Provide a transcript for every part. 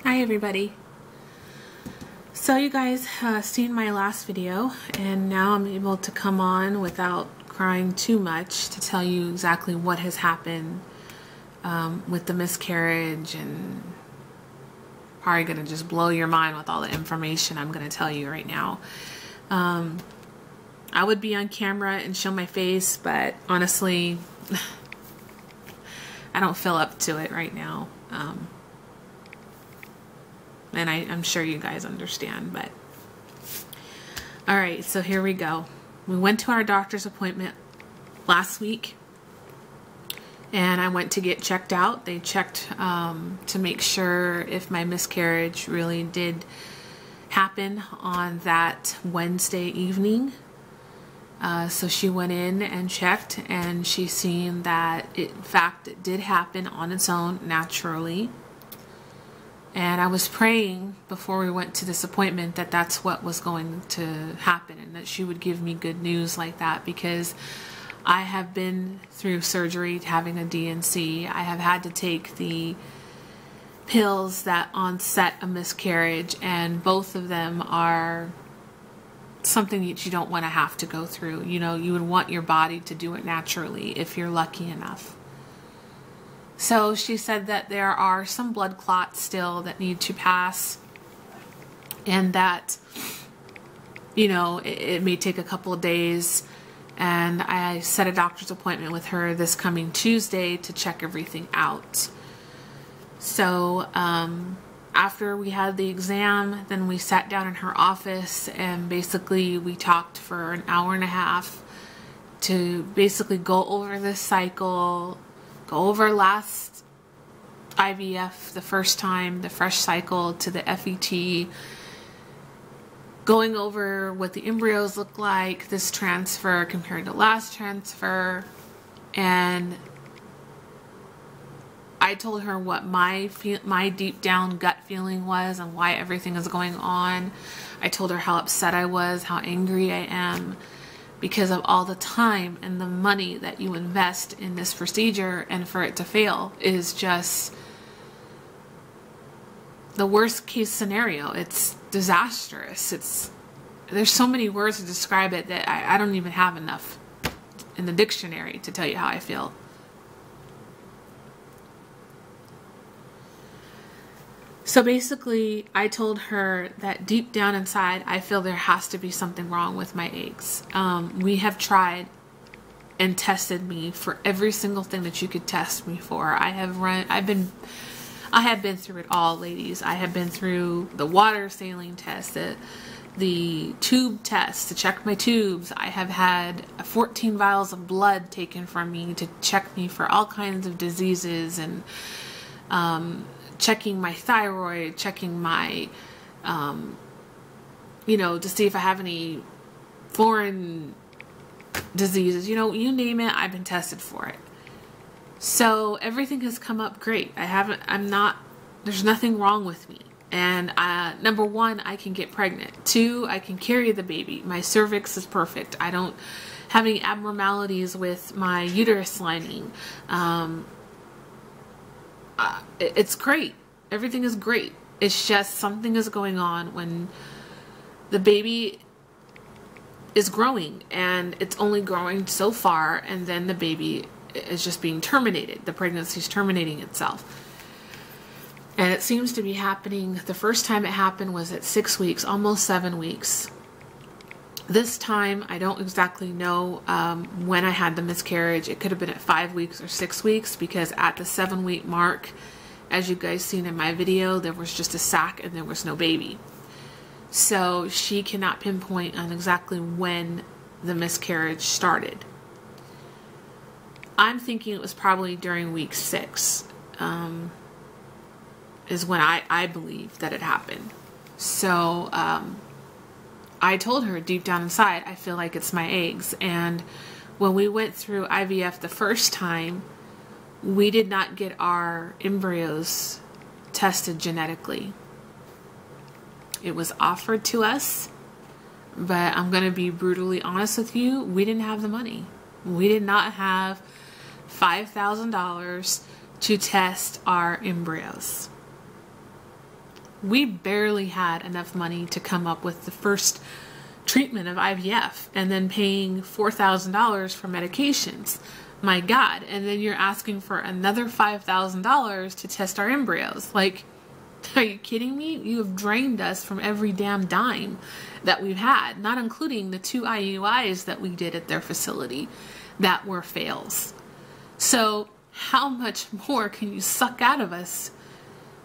Hi everybody. So you guys seen my last video, and now I'm able to come on without crying too much to tell you exactly what has happened with the miscarriage, and probably gonna just blow your mind with all the information I'm gonna tell you right now. I would be on camera and show my face, but honestly I don't feel up to it right now. And I'm sure you guys understand, but all right, so here we go. We went to our doctor's appointment last week, and I went to get checked out. They checked to make sure if my miscarriage really did happen on that Wednesday evening. So she went in and checked, and she seen that in fact it did happen on its own naturally. And I was praying before we went to this appointment that that's what was going to happen, and that she would give me good news like that, because I have been through surgery having a D&C. I have had to take the pills that onset a miscarriage, and both of them are something that you don't want to have to go through. You know, you would want your body to do it naturally if you're lucky enough. So she said that there are some blood clots still that need to pass, and that, you know, it may take a couple of days. And I set a doctor's appointment with her this coming Tuesday to check everything out. So after we had the exam, then we sat down in her office, and basically we talked for an hour and a half to basically go over this cycle, go over last IVF, the first time, the fresh cycle to the FET, going over what the embryos look like, this transfer compared to last transfer. And I told her what my deep down gut feeling was and why everything is going on. I told her how upset I was, how angry I am, because of all the time and the money that you invest in this procedure, and for it to fail is just the worst case scenario. It's disastrous. There's so many words to describe it that I don't even have enough in the dictionary to tell you how I feel. So basically, I told her that deep down inside, I feel there has to be something wrong with my eggs. We have tried and tested me for every single thing that you could test me for. I have been through it all, ladies. I have been through the water saline test, the tube test to check my tubes. I have had 14 vials of blood taken from me to check me for all kinds of diseases, and checking my thyroid, checking my, you know, to see if I have any foreign diseases. You know, you name it, I've been tested for it. So everything has come up great. There's nothing wrong with me. And number one, I can get pregnant. Two, I can carry the baby. My cervix is perfect. I don't have any abnormalities with my uterus lining. It's great. Everything is great. It's just something is going on when the baby is growing, and it's only growing so far, and then the baby is just being terminated. The pregnancy is terminating itself. And it seems to be happening. The first time it happened was at 6 weeks, almost 7 weeks. This time, I don't exactly know when I had the miscarriage. It could have been at 5 weeks or 6 weeks, because at the 7-week mark, as you guys seen in my video, there was just a sac and there was no baby. So she cannot pinpoint on exactly when the miscarriage started. I'm thinking it was probably during week 6 is when I believe that it happened. So I told her deep down inside, I feel like it's my eggs. And when we went through IVF the first time, we did not get our embryos tested genetically. It was offered to us, but I'm going to be brutally honest with you, we didn't have the money. We did not have $5,000 to test our embryos. We barely had enough money to come up with the first treatment of IVF, and then paying $4,000 for medications. My God. And then you're asking for another $5,000 to test our embryos. Like, are you kidding me? You have drained us from every damn dime that we've had, not including the 2 IUIs that we did at their facility that were fails. So how much more can you suck out of us?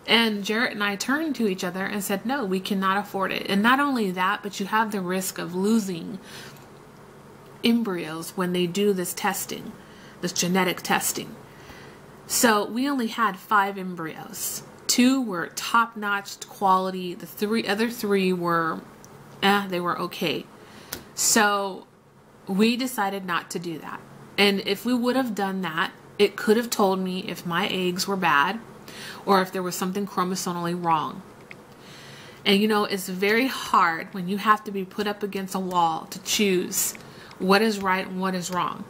And Jerett and I turned to each other and said, no, we cannot afford it. And not only that, but you have the risk of losing embryos when they do this testing, this genetic testing. So we only had 5 embryos. 2 were top-notch quality. The other three were, they were okay. So we decided not to do that. And if we would have done that, it could have told me if my eggs were bad or if there was something chromosomally wrong. And you know, it's very hard when you have to be put up against a wall to choose what is right and what is wrong.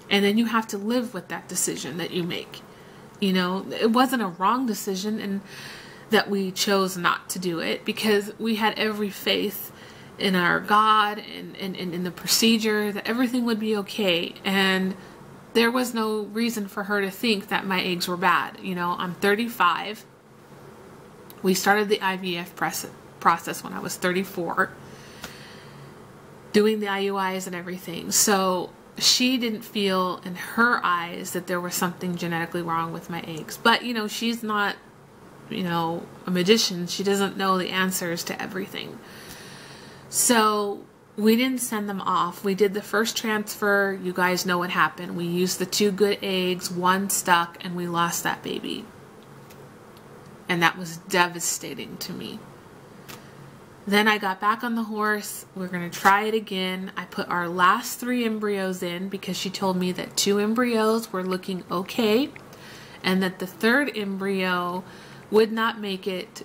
And then you have to live with that decision that you make. You know, it wasn't a wrong decision, and that we chose not to do it because we had every faith in our God and in the procedure that everything would be okay. And there was no reason for her to think that my eggs were bad. You know, I'm 35. We started the IVF process when I was 34, doing the IUIs and everything. So she didn't feel in her eyes that there was something genetically wrong with my eggs. But, you know, she's not, you know, a magician. She doesn't know the answers to everything. So we didn't send them off. We did the first transfer. You guys know what happened. We used the 2 good eggs, 1 stuck, and we lost that baby. And that was devastating to me. Then I got back on the horse. We're going to try it again. I put our last 3 embryos in because she told me that 2 embryos were looking okay and that the 3rd embryo would not make it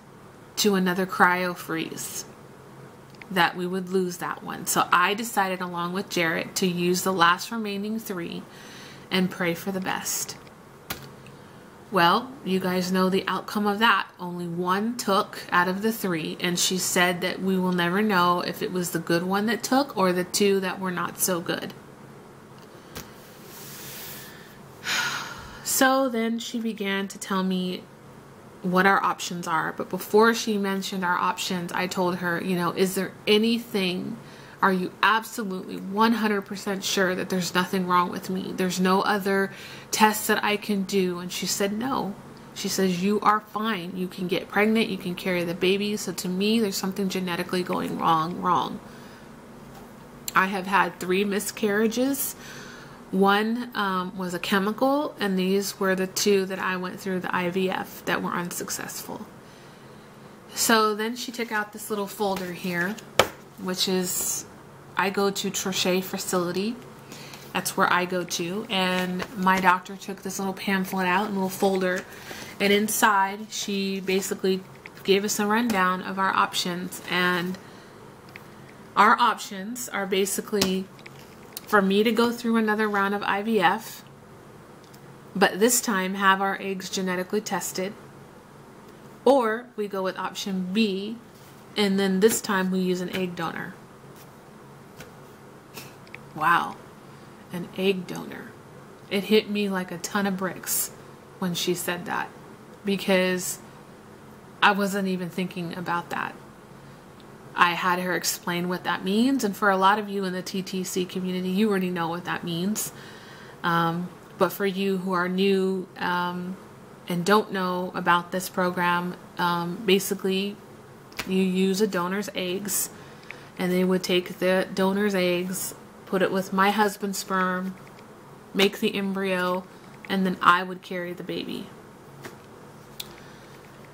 to another cryo freeze, that we would lose that one. So I decided, along with Jerett, to use the last remaining 3 and pray for the best. Well, you guys know the outcome of that. Only 1 took out of the 3, and she said that we will never know if it was the good one that took or the 2 that were not so good. So then she began to tell me what our options are. But before she mentioned our options, I told her, you know, is there anything, are you absolutely 100% sure that there's nothing wrong with me? There's no other tests that I can do? And she said no. She says, you are fine. You can get pregnant. You can carry the baby. So to me, there's something genetically going wrong. I have had 3 miscarriages. 1 was a chemical, and these were the 2 that I went through the IVF that were unsuccessful. So then she took out this little folder here, which is, I go to Trochet facility. That's where I go to. And my doctor took this little pamphlet out, a little folder. And inside, she basically gave us a rundown of our options. And our options are basically for me to go through another round of IVF, but this time have our eggs genetically tested. Or we go with option B, and then this time we use an egg donor. Wow, an egg donor. It hit me like a ton of bricks when she said that, because I wasn't even thinking about that. I had her explain what that means, and for a lot of you in the TTC community, you already know what that means. But for you who are new and don't know about this program, basically you use a donor's eggs, and they would take the donor's eggs, put it with my husband's sperm, make the embryo, and then I would carry the baby.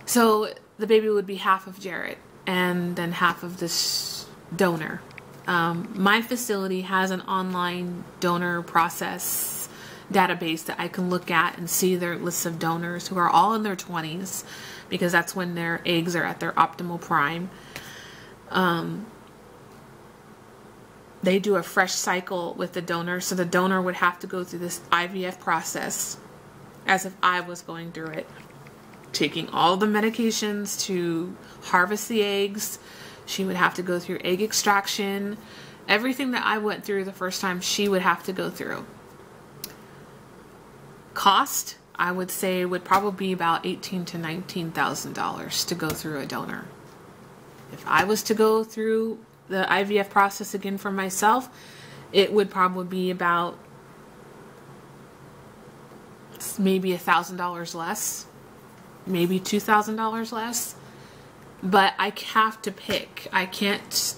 So the baby would be half of Jerett and then half of this donor. My facility has an online donor process database that I can look at and see their lists of donors who are all in their 20s, because that's when their eggs are at their optimal prime. They do a fresh cycle with the donor, so the donor would have to go through this IVF process as if I was going through it. taking all the medications to harvest the eggs. She would have to go through egg extraction. Everything that I went through the first time, she would have to go through. Cost, I would say, would probably be about $18,000 to $19,000 to go through a donor. If I was to go through the IVF process again for myself, it would probably be about maybe $1,000 less, maybe $2,000 less. But I have to pick. I can't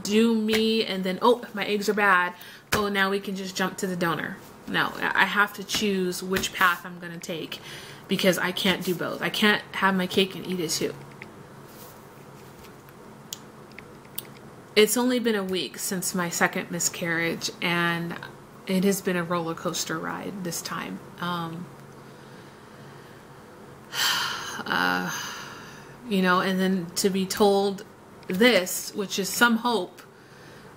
do me and then, oh, if my eggs are bad, oh, now we can just jump to the donor. No, I have to choose which path I'm going to take, because I can't do both. I can't have my cake and eat it too. It's only been a week since my second miscarriage, and it has been a roller coaster ride this time. You know, and then to be told this, which is some hope,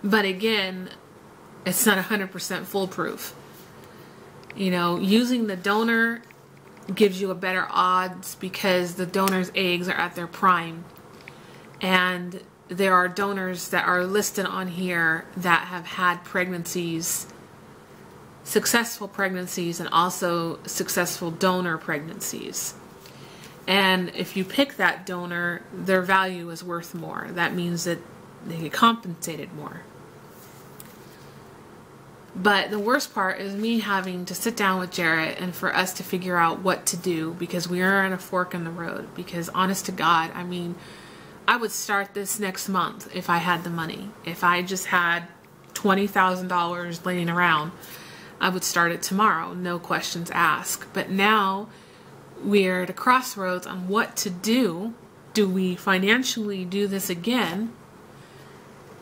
but again, it's not 100% foolproof. You know, using the donor gives you a better odds because the donor's eggs are at their prime. And there are donors that are listed on here that have had pregnancies, successful pregnancies, and also successful donor pregnancies. And if you pick that donor, their value is worth more. That means that they get compensated more. But the worst part is me having to sit down with Jerett and for us to figure out what to do, because we are on a fork in the road. Because honest to God, I mean, I would start this next month if I had the money. If I just had $20,000 laying around, I would start it tomorrow, no questions asked. But now we're at a crossroads on what to do. Do we financially do this again?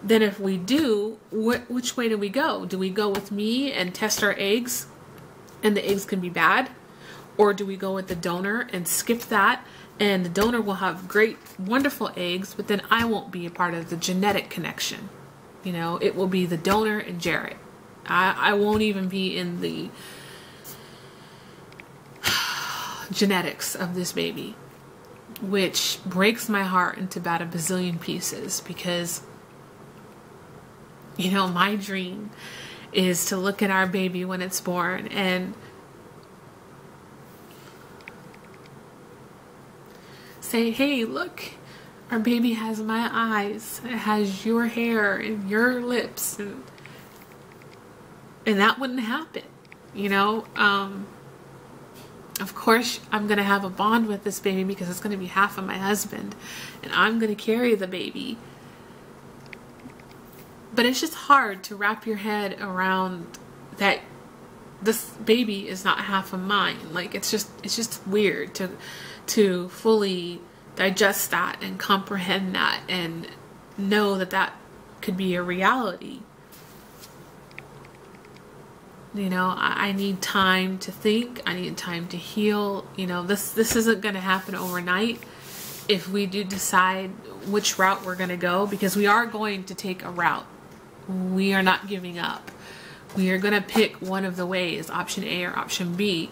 Then if we do, which way do we go? Do we go with me and test our eggs and the eggs can be bad? Or do we go with the donor and skip that, and the donor will have great, wonderful eggs, but then I won't be a part of the genetic connection? You know, it will be the donor and Jerett. I won't even be in the genetics of this baby, which breaks my heart into about a bazillion pieces, because, you know, my dream is to look at our baby when it's born and say, hey, look, our baby has my eyes, it has your hair and your lips, and that wouldn't happen, you know. Of course, I'm going to have a bond with this baby because it's going to be half of my husband, and I'm going to carry the baby. But it's just hard to wrap your head around that this baby is not half of mine. Like, it's just weird to fully digest that and comprehend that and know that that could be a reality. You know, I need time to think. I need time to heal. You know, this isn't going to happen overnight if we do decide which route we're going to go, because we are going to take a route. We are not giving up. We are going to pick one of the ways, option A or option B,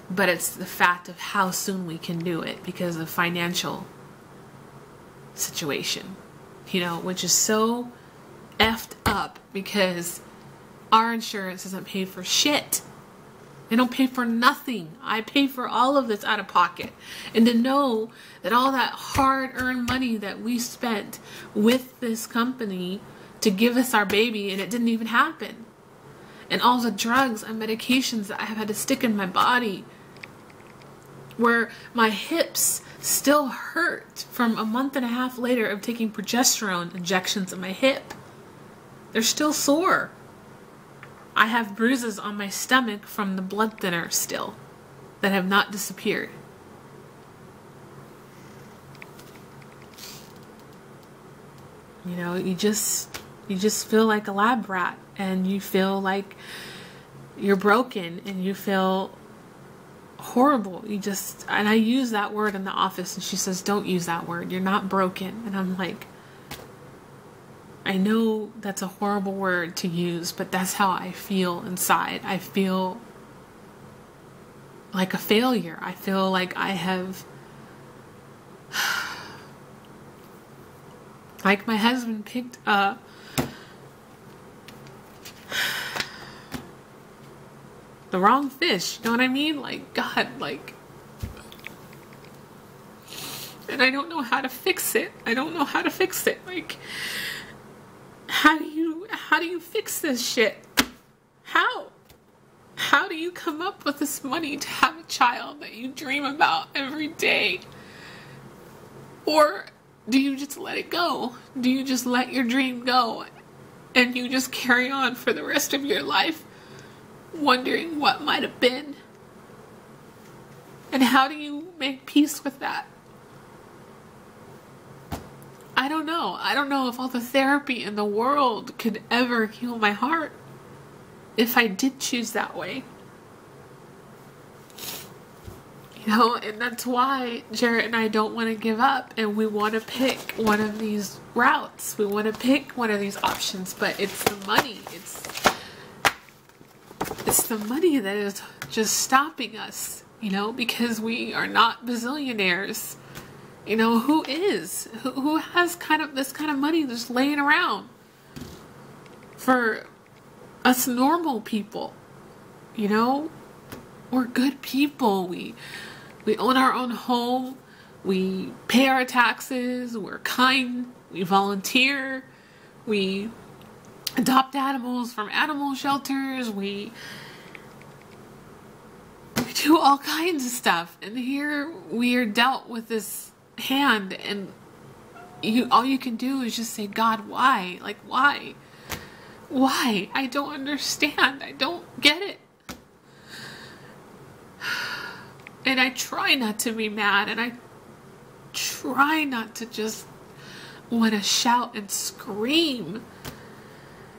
but it's the fact of how soon we can do it because of financial situation, you know, which is so effed up because our insurance doesn't pay for shit. They don't pay for nothing. I pay for all of this out of pocket. And to know that all that hard-earned money that we spent with this company to give us our baby, and it didn't even happen. And all the drugs and medications that I have had to stick in my body, where my hips still hurt from a month and a half later of taking progesterone injections in my hip. They're still sore. I have bruises on my stomach from the blood thinner still that have not disappeared. You know, you just feel like a lab rat, and you feel like you're broken, and you feel horrible. And I use that word in the office, and she says, don't use that word. You're not broken. And I'm like, I know that's a horrible word to use, but that's how I feel inside. I feel like a failure. I feel like I have Like my husband picked up the wrong fish, you know what I mean? Like, God, like, and I don't know how to fix it. I don't know how to fix it. Like, how do you fix this shit? How do you come up with this money to have a child that you dream about every day? Or do you just let it go? Do you just let your dream go and you just carry on for the rest of your life wondering what might have been? And how do you make peace with that? I don't know. I don't know if all the therapy in the world could ever heal my heart if I did choose that way. You know, and that's why Jerett and I don't want to give up, and we want to pick one of these routes. We want to pick one of these options, but it's the money. It's the money that is just stopping us, you know, because we are not bazillionaires. You know, who is? Who has this kind of money just laying around for us normal people? You know, we're good people. We own our own home. We pay our taxes. We're kind. We volunteer. We adopt animals from animal shelters. We do all kinds of stuff. And here we are dealt with this hand, and all you can do is just say, God, why? Like, why? Why? I don't understand. I don't get it. And I try not to be mad, and I try not to just want to shout and scream.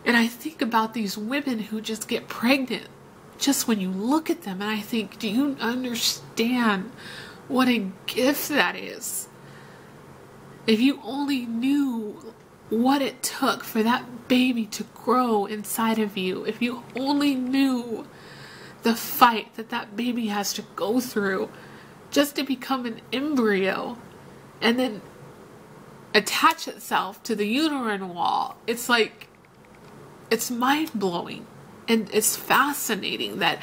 And I think about these women who just get pregnant just when you look at them, and I think, do you understand what a gift that is? If you only knew what it took for that baby to grow inside of you, if you only knew the fight that baby has to go through just to become an embryo and then attach itself to the uterine wall, it's like, it's mind-blowing. And it's fascinating that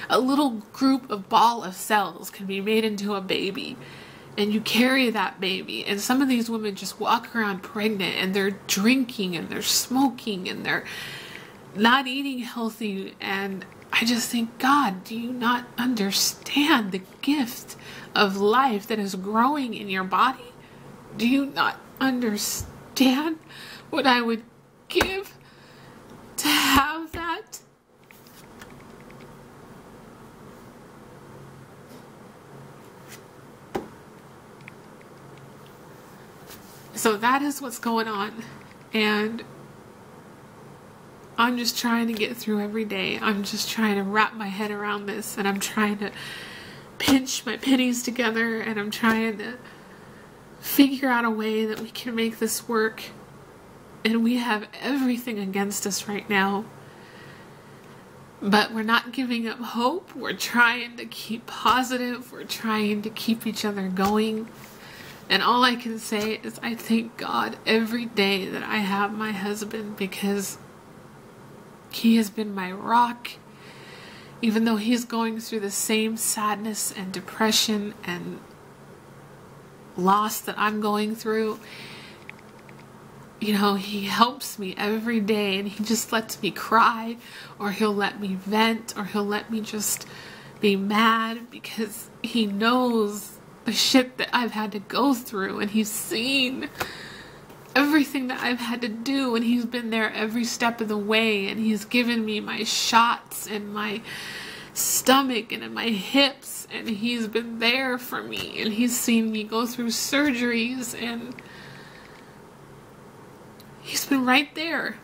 a little group of ball of cells can be made into a baby, and you carry that baby, and some of these women just walk around pregnant, and they're drinking and they're smoking and they're not eating healthy. And I just think, God, do you not understand the gift of life that is growing in your body? Do you not understand what I would give to have that? So that is what's going on, and I'm just trying to get through every day. I'm just trying to wrap my head around this, and I'm trying to pinch my pennies together, and I'm trying to figure out a way that we can make this work. And we have everything against us right now, but we're not giving up hope. We're trying to keep positive. We're trying to keep each other going. And all I can say is I thank God every day that I have my husband, because he has been my rock. Even though he's going through the same sadness and depression and loss that I'm going through, you know, he helps me every day, and he just lets me cry, or he'll let me vent, or he'll let me just be mad, because he knows the shit that I've had to go through, and he's seen everything that I've had to do, and he's been there every step of the way, and he's given me my shots in my stomach and in my hips, and he's been there for me, and he's seen me go through surgeries, and he's been right there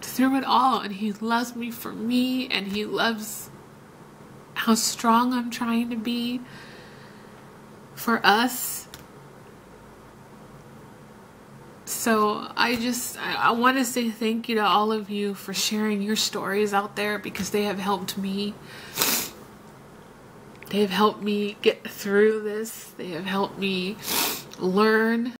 through it all, and he loves me for me, and he loves how strong I'm trying to be for us. So I want to say thank you to all of you for sharing your stories out there, because they have helped me. They have helped me get through this. They have helped me learn